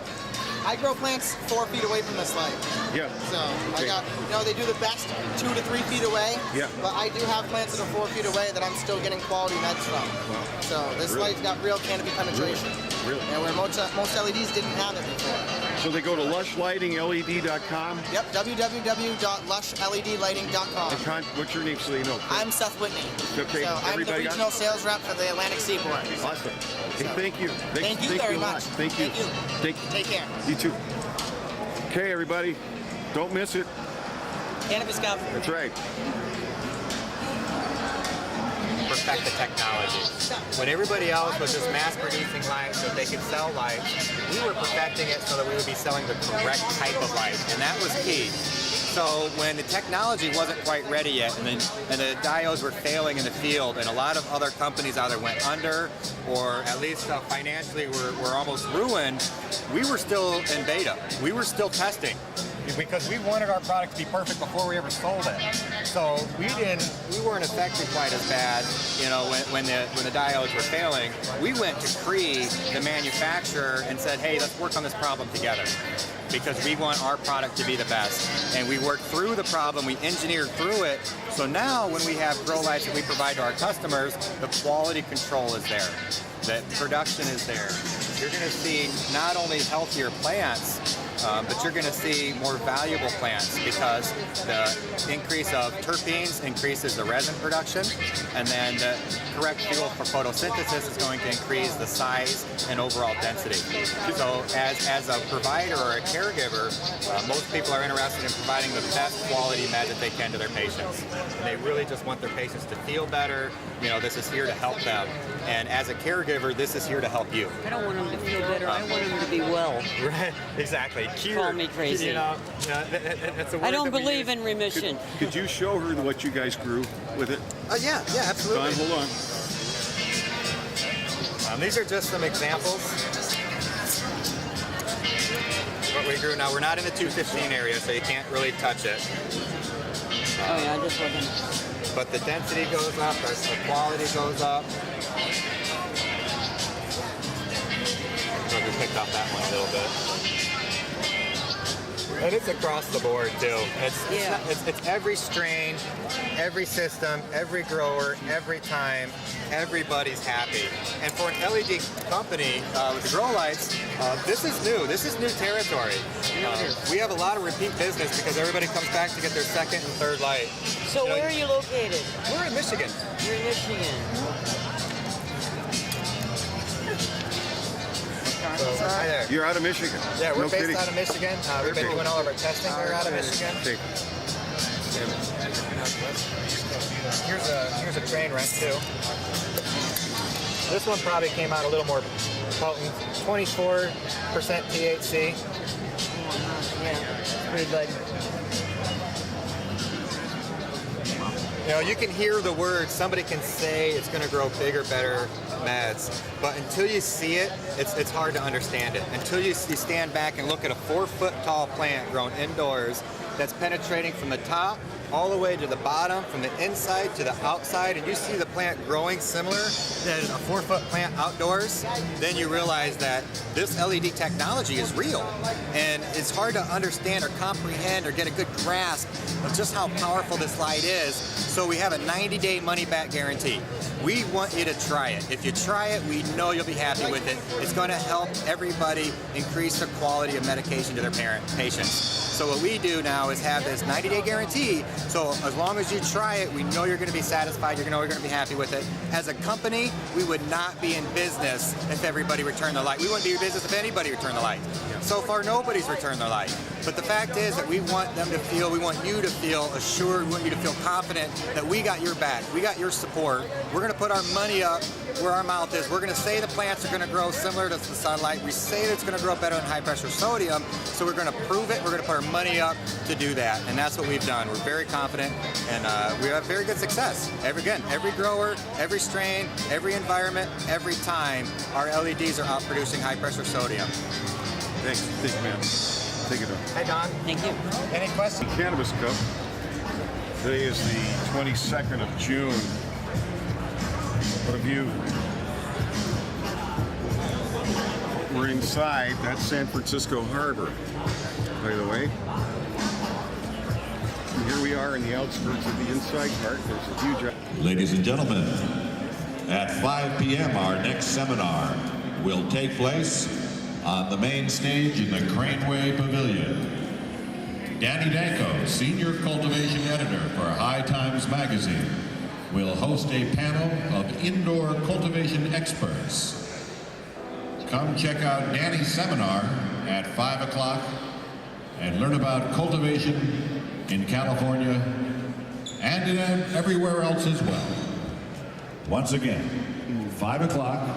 I grow plants 4 feet away from this light. Yeah. So I got, you know, they do the best 2 to 3 feet away. Yeah. But I do have plants that are 4 feet away that I'm still getting quality meds from. Wow. So this light's got real canopy penetration. Really? And where most LEDs didn't have it before. So they go to lushlightingled.com. Yep, www.lushledlighting.com. And what's your name so they know? I'm Seth Whitney. Okay, So I'm the everybody got regional sales rep for the Atlantic Seaboard. Awesome. Hey, thank you. Thank you very a lot. much. Thank you. Thank you. Take care. You too. Okay, everybody. Don't miss it. Cannabis Cup. That's right. Perfect the technology. When everybody else was just mass producing lights so they could sell lights, we were perfecting it so that we would be selling the correct type of light, and that was key. So when the technology wasn't quite ready yet, and the diodes were failing in the field, and a lot of other companies either went under or at least financially were almost ruined, we were still in beta. We were still testing because we wanted our product to be perfect before we ever sold it. So we weren't affected quite as bad, you know, when the diodes were failing. We went to Cree, the manufacturer, and said, hey, let's work on this problem together, because we want our product to be the best. And we worked through the problem, we engineered through it, so now when we have grow lights that we provide to our customers, the quality control is there, the production is there. You're gonna see not only healthier plants, but you're going to see more valuable plants, because the increase of terpenes increases the resin production, and then the correct fuel for photosynthesis is going to increase the size and overall density. So as a provider or a caregiver, most people are interested in providing the best quality med that they can to their patients. And they really just want their patients to feel better. You know, this is here to help them. And as a caregiver, this is here to help you. I don't want them to feel better. I want them to be well. Right, exactly. Call me crazy. You know, that's a word I don't that we believe use. in remission. Could you show her what you guys grew with it? Yeah, absolutely. Don, hold on. These are just some examples. What we grew. Now, we're not in the 215 area, so you can't really touch it. Oh yeah, I just looking. But the density goes up, the quality goes up. So we picked up that one a little bit. And it's across the board too. Yeah. It's every strain, every system, every grower, every time. Everybody's happy. And for an LED company with the grow lights, this is new. This is new territory. We have a lot of repeat business because everybody comes back to get their second and third light. So where are you located? We're in Michigan. You're in Michigan. So, hi there. You're out of Michigan? Yeah, we're No based kidding. out of Michigan. We've been doing all of our testing here out of Michigan. Okay. Here's a train wreck too. This one probably came out a little more potent. 24% THC. Yeah, it's pretty good. You know, you can hear the words. Somebody can say it's going to grow bigger, better meds, but until you see it, it's hard to understand it. Until you stand back and look at a 4-foot tall plant grown indoors that's penetrating from the top all the way to the bottom, from the inside to the outside, and you see the plant growing similar to a 4-foot plant outdoors, then you realize that this LED technology is real. And it's hard to understand or comprehend or get a good grasp of just how powerful this light is. So we have a 90-day money-back guarantee. We want you to try it. If you try it, we know you'll be happy with it. It's going to help everybody increase the quality of medication to their patients. So what we do now is have this 90-day guarantee. So as long as you try it, we know you're going to be satisfied. You're going to be happy with it. As a company, we would not be in business if everybody returned the light. We wouldn't be in business if anybody returned the light. So far, nobody's returned their light. But the fact is that we want them to feel, we want you to feel assured, we want you to feel confident that we got your back, we got your support. We're going to put our money up where our mouth is. We're going to say the plants are going to grow similar to the sunlight. We say that it's going to grow better than high pressure sodium, so we're going to prove it. We're going to put our money up to do that, and that's what we've done. We're very confident, and we have very good success. Every grower, every strain, every environment, every time, our LEDs are outproducing high pressure sodium. Thanks. Thank you, man. Take it on. Hi, Don. Thank you. Any questions? Cannabis Cup. Today is the 22nd of June. What a view. We're inside. That's San Francisco Harbor, by the way. And here we are in the outskirts of the inside part. There's a huge... Ladies and gentlemen, at 5 p.m. our next seminar will take place on the main stage in the Craneway Pavilion. Danny Danko, Senior Cultivation Editor for High Times Magazine, will host a panel of indoor cultivation experts. Come check out Danny's seminar at 5 o'clock and learn about cultivation in California and in everywhere else as well. Once again, 5 o'clock,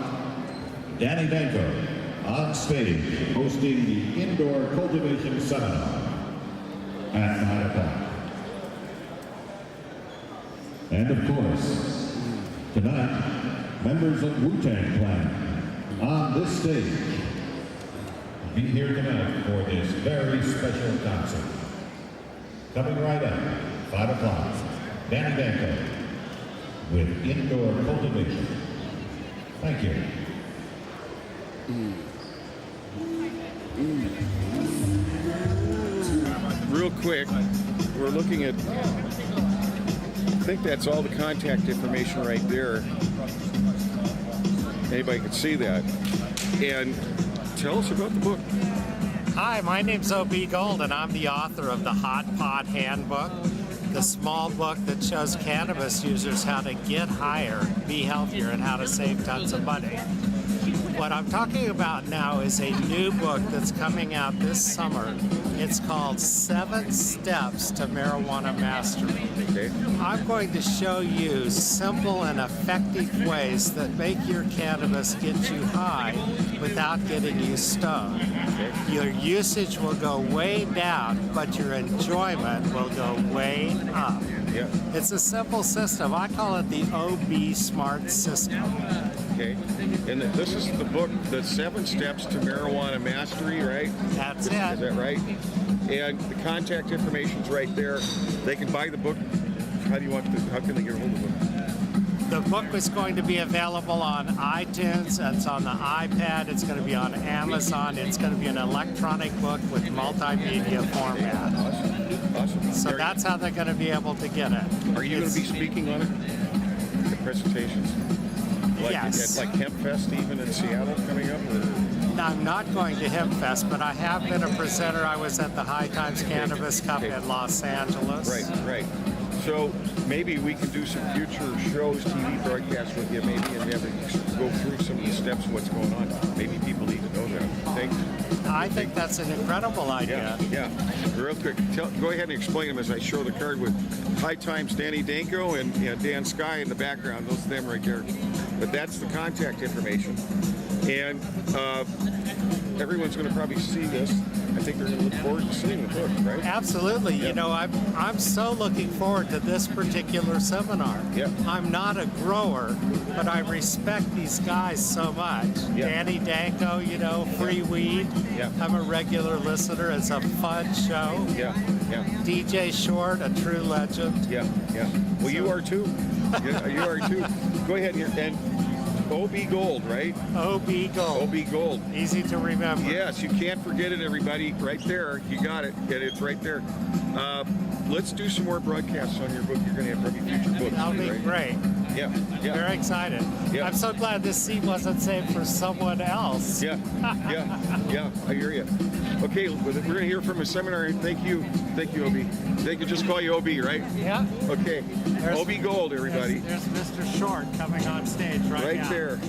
Danny Danko on stage hosting the indoor cultivation seminar at 5 o'clock. And of course, tonight, members of Wu-Tang Clan on this stage will be here tonight for this very special concert. Coming right up, 5 o'clock, Danny Danko with indoor cultivation. Thank you. Real quick, we're looking at, I think that's all the contact information right there. Anybody can see that. And tell us about the book. Hi, my name's O.B. Gold, and I'm the author of the Hot Pot Handbook, the small book that shows cannabis users how to get higher, be healthier, and how to save tons of money. What I'm talking about now is a new book that's coming out this summer. It's called 7 Steps to Marijuana Mastery. Okay. I'm going to show you simple and effective ways that make your cannabis get you high without getting you stoned. Okay. Your usage will go way down, but your enjoyment will go way up. Yeah. It's a simple system. I call it the OB Smart System. Okay. And this is the book, The 7 Steps to Marijuana Mastery, right? That's it. Is that right? And the contact information's right there. They can buy the book. How can they get a hold of the book? The book was going to be available on iTunes, it's on the iPad, it's going to be on Amazon, it's going to be an electronic book with multimedia format. Awesome. So that's how they're going to be able to get it. Are you going to be speaking on it? The presentations? Like Yes. At like Hemp Fest even in Seattle coming up? Or? I'm not going to HempFest, but I have been a presenter. I was at the High Times Cannabis Cup in Los Angeles. Right. So maybe we can do some future shows, TV broadcasts with you, maybe, and go through some of the steps of what's going on. Maybe people need to know that. I think that's an incredible idea. Yeah. Real quick, go ahead and explain them as I show the card with High Times Danny Danko and Dan Sky in the background. Those are them right there. But that's the contact information. And everyone's going to probably see this. I think they're going to look forward to seeing the book, right? Absolutely. Yeah. You know, I'm so looking forward to this particular seminar. Yeah. I'm not a grower, but I respect these guys so much. Yeah. Danny Danko, you know, free weed. Yeah. I'm a regular listener. It's a fun show. Yeah. DJ Short, a true legend. Yeah. Well, you are too. You are too. Go ahead and OB Gold, right? OB Gold. OB Gold. Easy to remember. Yes, you can't forget it, everybody. Right there. You got it. It's right there. Let's do some more broadcasts on your book. You're going to have probably future books. That'll be right? great. Yeah. Very excited. Yeah. I'm so glad this seat wasn't saved for someone else. Yeah. I hear you. Okay, we're going to hear from a seminar. Thank you, Obi. They could just call you Obi, right? Yeah. Okay. Obi Gold, everybody. There's Mr. Short coming on stage right now. There.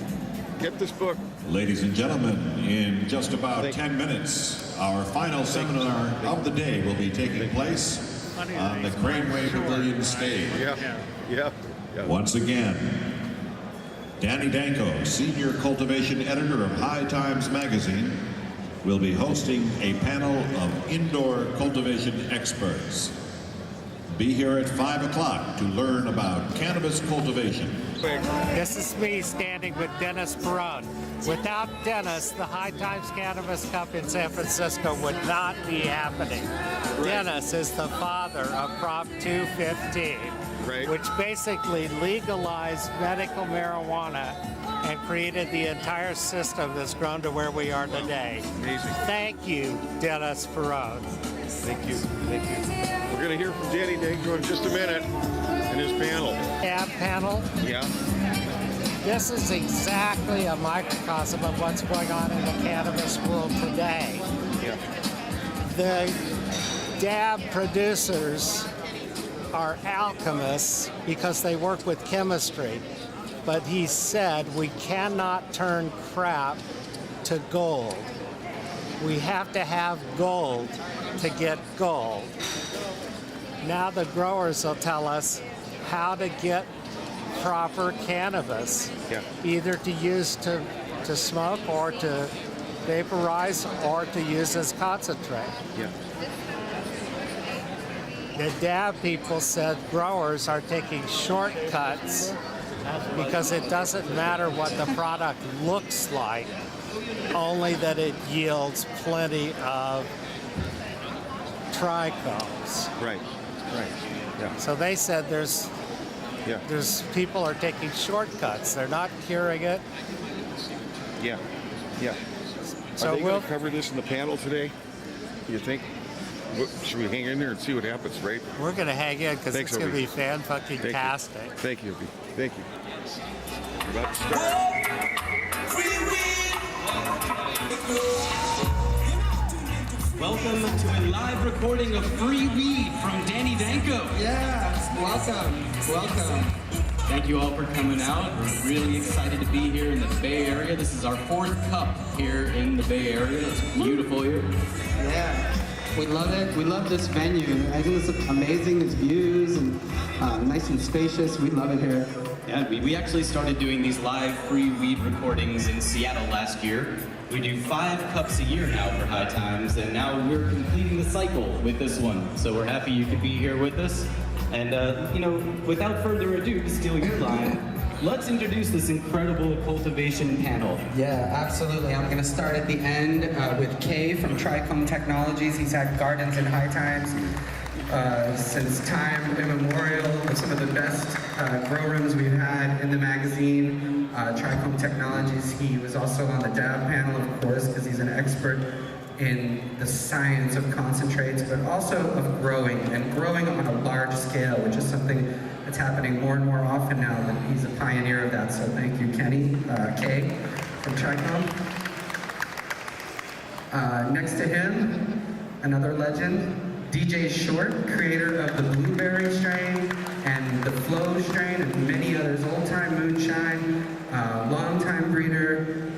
Get this book. Ladies and gentlemen, in just about 10 minutes, our final seminar of the day will be taking place on the Craneway Pavilion stage. Yeah. Once again, Danny Danko, Senior Cultivation Editor of High Times Magazine, will be hosting a panel of indoor cultivation experts. Be here at 5 o'clock to learn about cannabis cultivation. This is me standing with Dennis Perone. Without Dennis, the High Times Cannabis Cup in San Francisco would not be happening. Dennis is the father of Prop 215, which basically legalized medical marijuana and created the entire system that's grown to where we are today. Amazing. Thank you, Dennis Perone. Thank you. We're going to hear from Danny Danko in just a minute in his panel. Panel. Yeah. This is exactly a microcosm of what's going on in the cannabis world today. Yeah. The dab producers are alchemists because they work with chemistry. But he said we cannot turn crap to gold. We have to have gold to get gold. Now the growers will tell us how to get proper cannabis, either to use to smoke or to vaporize or to use as concentrate. Yeah. The dab people said growers are taking shortcuts because it doesn't matter what the product looks like, only that it yields plenty of trichomes. Right. Yeah. So they said there's people are taking shortcuts. They're not curing it. Yeah. So are they going to cover this in the panel today? You think? Should we hang in there and see what happens, right? We're going to hang in because it's going to be fan-fucking-tastic. Thank you, Obi. Thank you. We're about to start. Welcome to a live recording of Free Weed from Danny Danko. Yeah, welcome. Thank you all for coming out. We're really excited to be here in the Bay Area. This is our 4th cup here in the Bay Area. It's beautiful here. Yeah, we love it. We love this venue. I think it's amazing. It's views and nice and spacious. We love it here. Yeah, we actually started doing these live free weed recordings in Seattle last year. We do 5 cups a year now for High Times, and now we're completing the cycle with this one. So we're happy you could be here with us. And, without further ado, to steal your line, let's introduce this incredible cultivation panel. Yeah, absolutely. I'm going to start at the end with Kay from Trichome Technologies. He's had gardens in High Times. since time immemorial, some of the best grow rooms we've had in the magazine. Trichome Technologies, he was also on the DAB panel, of course, because he's an expert in the science of concentrates, but also of growing, and growing on a large scale, which is something that's happening more and more often now, that he's a pioneer of that. So thank you, Kenny, Kay, from Trichome. Next to him, another legend, DJ Short, creator of the Blueberry strain and the Flow strain and many others, Old Time Moonshine, long-time breeder,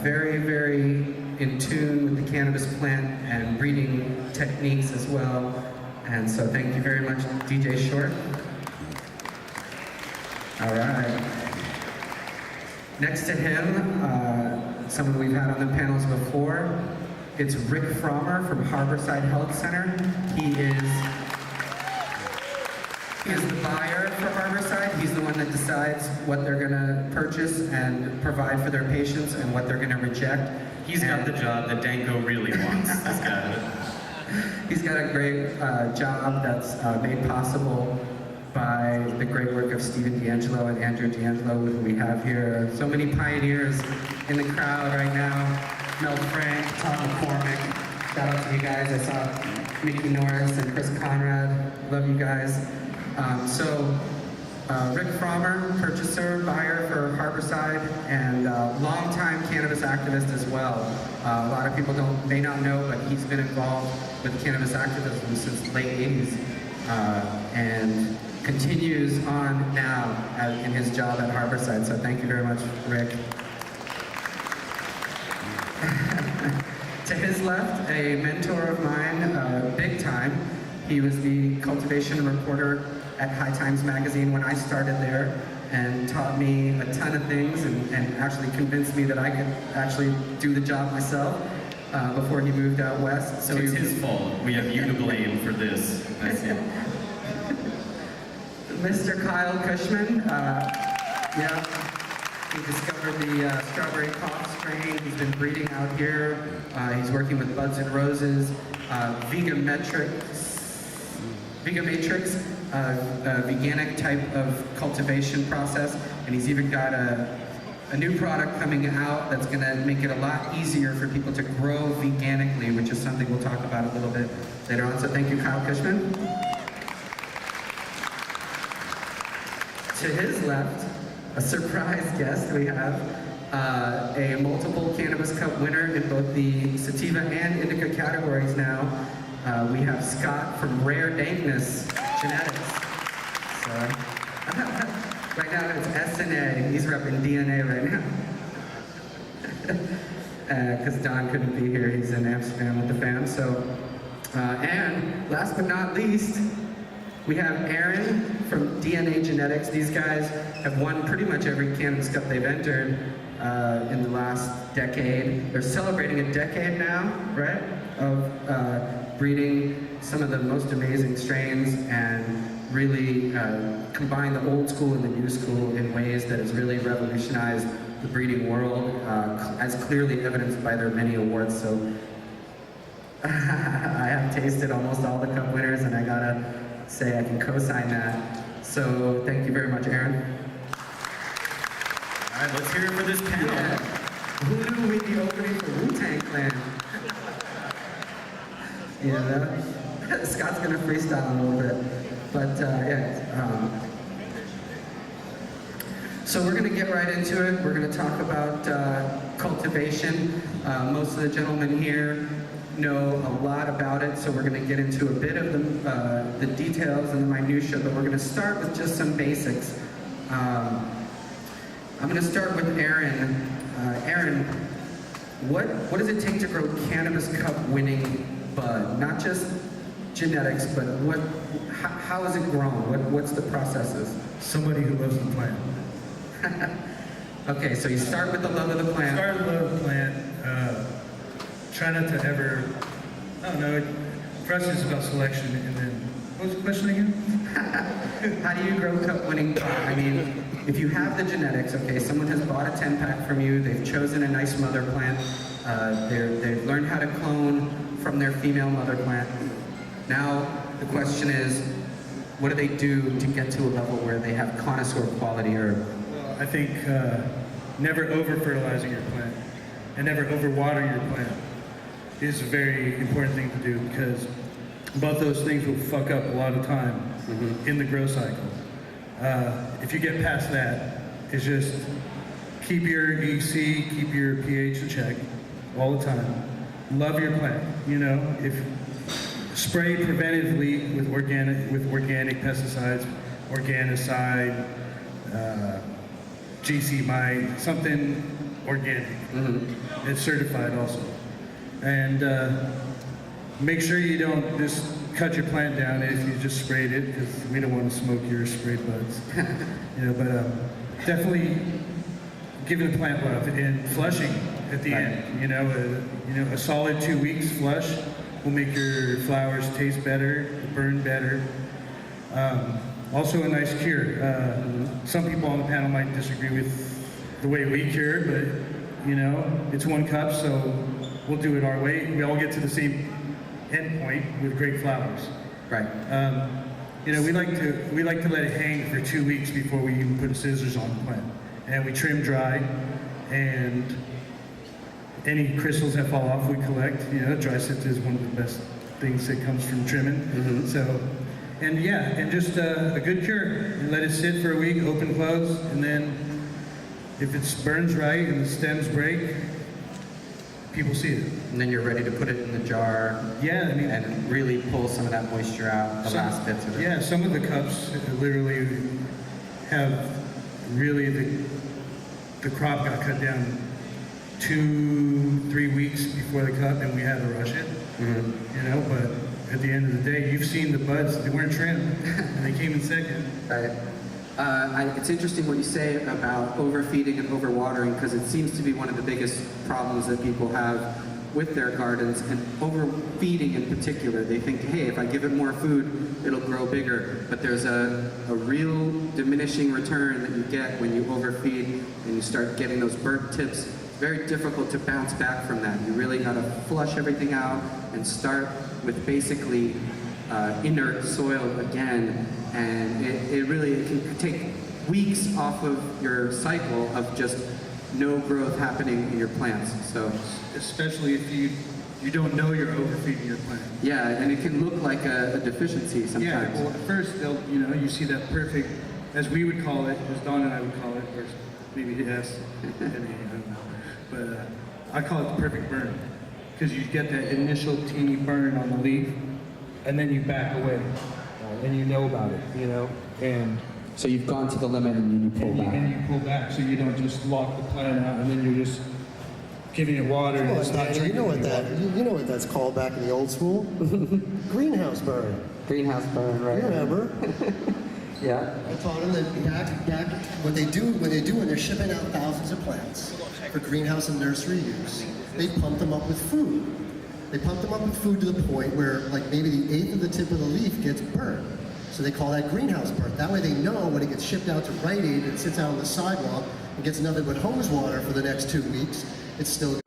very, very in tune with the cannabis plant and breeding techniques as well. And so thank you very much, DJ Short. All right. Next to him, someone we've had on the panels before, it's Rick Frommer from Harborside Health Center. He is the buyer for Harborside. He's the one that decides what they're gonna purchase and provide for their patients and what they're gonna reject. He's got the job that Danko really wants. He's got a great job that's made possible by the great work of Stephen D'Angelo and Andrew D'Angelo, who we have here. So many pioneers in the crowd right now. Mel Frank, Tom McCormick, shout out to you guys. I saw Mickey Norris and Chris Conrad. Love you guys. Rick Frommer, purchaser, buyer for Harborside, and longtime cannabis activist as well. A lot of people may not know, but he's been involved with cannabis activism since the late 80s and continues on now in his job at Harborside. So thank you very much, Rick. To his left, a mentor of mine, big time. He was the cultivation reporter at High Times magazine when I started there, and taught me a ton of things and actually convinced me that I could actually do the job myself before he moved out west. So it's his fault. We have you to blame for this. Mr. Kyle Cushman, he discovered the strawberry cough strain. He's been breeding out here. He's working with Buds and Roses, Vegamatrix, veganic type of cultivation process, and he's even got a new product coming out that's going to make it a lot easier for people to grow veganically, which is something we'll talk about a little bit later on. So thank you, Kyle Cushman. To his left, a surprise guest we have, a multiple Cannabis Cup winner in both the sativa and indica categories now. We have Scott from Rare Dankness Genetics. So, right now it's S&A. He's repping DNA right now. Because Don couldn't be here. He's in Amsterdam with the fam. So, and last but not least, we have Aaron from DNA Genetics. These guys have won pretty much every Cannabis Cup they've entered in the last decade. They're celebrating a decade now, right, of breeding some of the most amazing strains and really combine the old school and the new school in ways that has really revolutionized the breeding world, as clearly evidenced by their many awards. So I have tasted almost all the cup winners, and I gotta say I can co-sign that. So thank you very much, Aaron. All right, let's hear it for this panel. Yeah. Who knew we'd be opening for Wu-Tang Clan? Scott's gonna freestyle a little bit, but so we're gonna get right into it. We're gonna talk about cultivation. Most of the gentlemen here know a lot about it, so we're going to get into a bit of the details and the minutia, but we're going to start with just some basics. I'm going to start with Aaron. Aaron, what does it take to grow Cannabis Cup winning bud? Not just genetics, but how is it grown? What's the processes? Somebody who loves the plant. Okay, so you start with the love of the plant. Start with the love of the plant. Try not to ever, I don't know, for us it's about selection, and then, what was the question again? How do you grow cup winning pot? I mean, if you have the genetics, okay, someone has bought a 10-pack from you, they've chosen a nice mother plant, they've learned how to clone from their female mother plant. Now, the question is, what do they do to get to a level where they have connoisseur quality herb? Well, I think never over-fertilizing your plant and never over-watering your plant is a very important thing to do, because both those things will fuck up a lot of time in the grow cycle. If you get past that, it's just keep your EC, keep your pH in check all the time. Love your plant. You know, if spray preventatively with organic pesticides, Organicide, GC Mite, something organic. It's certified also. And make sure you don't just cut your plant down if you just sprayed it, because we don't want to smoke your sprayed buds. You know, but definitely giving the plant love and flushing at the end. You know, a solid 2 weeks flush will make your flowers taste better, burn better. Also a nice cure. Some people on the panel might disagree with the way we cure, but you know, it's 1 cup, so we'll do it our way. We all get to the same end point with great flowers. Right. You know, we like to let it hang for 2 weeks before we even put scissors on the plant, and we trim dry, and any crystals that fall off we collect. You know, dry sit is one of the best things that comes from trimming. So, and yeah, and just a good cure. And let it sit for a week, open, close, and then if it burns right and the stems break, people see it. And then you're ready to put it in the jar. Yeah, I mean, and really pull some of that moisture out, the last bits of it. Yeah, some of the cups literally have really the crop got cut down 2-3 weeks before the cut, and we had to rush it. You know, but at the end of the day, you've seen the buds; they weren't trimmed, and they came in second. Right. It's interesting what you say about overfeeding and overwatering, because it seems to be one of the biggest problems that people have with their gardens, and overfeeding in particular. They think, hey, if I give it more food, it'll grow bigger. But there's a real diminishing return that you get when you overfeed and you start getting those burnt tips. It's very difficult to bounce back from that. You really got to flush everything out and start with basically inert soil again. And it really can take weeks off of your cycle of just no growth happening in your plants. So, especially if you don't know you're overfeeding your plant. Yeah, and it can look like a deficiency sometimes. Yeah, well, at first, you see that perfect, as we would call it, as Don and I would call it, or maybe yes, I don't know. But I call it the perfect burn, because you get that initial teeny burn on the leaf, and then you back away, and you know about it, you know, and so you've gone to the limit and then you pull back. And you pull back, so you don't just lock the plant out, and then you're just giving it water and it's not drinking. You know what that's called back in the old school? Greenhouse burn. Greenhouse burn, right? You remember? Yeah. I taught them that back what they do when they're shipping out thousands of plants for greenhouse and nursery use, they pump them up with food. They pump them up with food to the point where like maybe the 1/8 of the tip of the leaf gets burnt. So they call that greenhouse burn. That way they know when it gets shipped out to Rite Aid and sits out on the sidewalk and gets nothing but hose water for the next 2 weeks, it's still